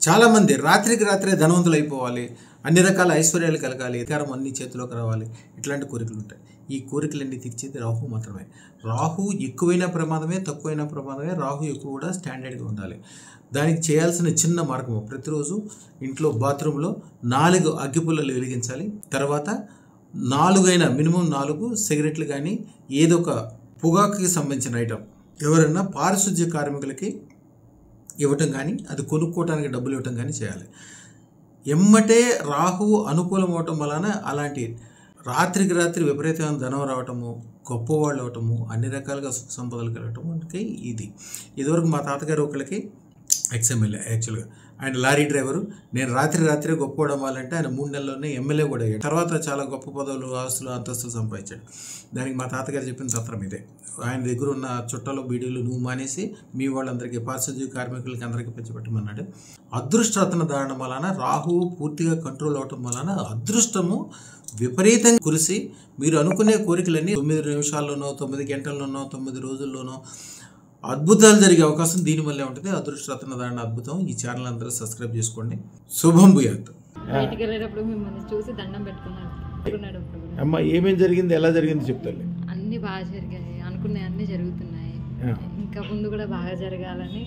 చాలామంది రాత్రికి రాత్రే ధనవంతులు అయిపోవాలి, అన్ని రకాల ఐశ్వర్యాలు కలగాలి, అధికారం అన్ని చేతిలోకి రావాలి, ఇట్లాంటి కోరికలు ఉంటాయి. ఈ కోరికలన్నీ తీర్చేది రాహు మాత్రమే. రాహు ఎక్కువైన ప్రమాదమే, తక్కువైన ప్రమాదమే. రాహు ఎక్కువ కూడా స్టాండర్డ్గా ఉండాలి. దానికి చేయాల్సిన చిన్న మార్గము, ప్రతిరోజు ఇంట్లో బాత్రూంలో 4 అగ్గిపుల్లలు వెలిగించాలి. తర్వాత 4 మినిమం 4 సిగరెట్లు కానీ ఏదో ఒక పొగాకుకి సంబంధించిన ఐటమ్ ఎవరైనా పారిశుద్ధ్య కార్మికులకి ఇవ్వటం కానీ, అది కొనుక్కోవడానికి డబ్బులు ఇవ్వటం కానీ చేయాలి. ఎమ్మటే రాహువు అనుకూలం అవటం వలన అలాంటి రాత్రికి రాత్రి విపరీతమైన ధనం రావటము, గొప్పవాళ్ళు అవటము, అన్ని రకాలుగా సుఖ సంపదలు కలగటము అంటే ఇదివరకు మా తాతగారు ఒకళ్ళకి ఎక్స్ఎమ్మెల్యే, యాక్చువల్గా ఆయన లారీ డ్రైవరు. నేను రాత్రి గొప్పవాడు అవ్వాలంటే ఆయన 3 నెలల్లోనే ఎమ్మెల్యే కూడా అయ్యాడు. తర్వాత చాలా గొప్ప పదవులు, ఆస్తులు, అంతస్తులు సంపాదించాడు. దానికి మా తాతగారు చెప్పిన సత్రం ఇదే. ఆయన దగ్గర ఉన్న చుట్టాలు బీడీలు నువ్వు మానేసి మీ వాళ్ళందరికీ, పారిశుద్ధ్య కార్మికులకి అందరికీ పంచిపెట్టమన్నాడు. అదృష్టరత్న దారణం వలన రాహువు పూర్తిగా కంట్రోల్ అవటం వలన అదృష్టము విపరీతంగా కురిసి మీరు అనుకునే కోరికలన్నీ 9 నిమిషాల్లోనో, 9 గంటల్లోనో, 9 రోజుల్లోనో అద్భుతాలు జరిగే అవకాశం దీనివల్లే ఉంటుంది. అదృష్టరత్న దారణ అద్భుతం. ఈ ఛానల్ అందరూ సబ్స్క్రైబ్ చేసుకోండి. శుభం భూయాత్. బయటికి వెళ్ళేటప్పుడు మిమ్మల్ని చూసి దండం పెట్టుకున్నాడు. అమ్మ ఏమేం జరిగింది, ఎలా జరిగింది చెప్తాను. అన్ని బాగా జరిగాయి, అనుకున్నాయి అన్ని జరుగుతున్నాయి. ఇంకా ముందు కూడా బాగా జరగాలని,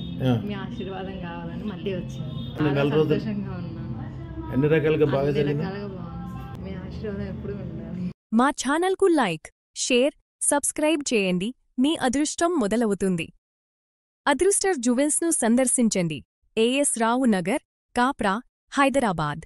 మీ ఆశీర్వాదం కావాలని మళ్ళీ వచ్చాను. సంతోషంగా ఉన్నాను. అన్ని రకాలుగా బాగా జరిగింది. మీ ఆశీర్వాదం ఎప్పుడు ఉండాలి. మా ఛానల్ కు లైక్, షేర్, సబ్స్క్రైబ్ చేయండి. మీ అదృష్టం మొదలవుతుంది. అదృస్టర్ జ్యువెల్స్ ను సందర్శించండి. ఏఎస్ రావు నగర్, కాప్రా, హైదరాబాద్.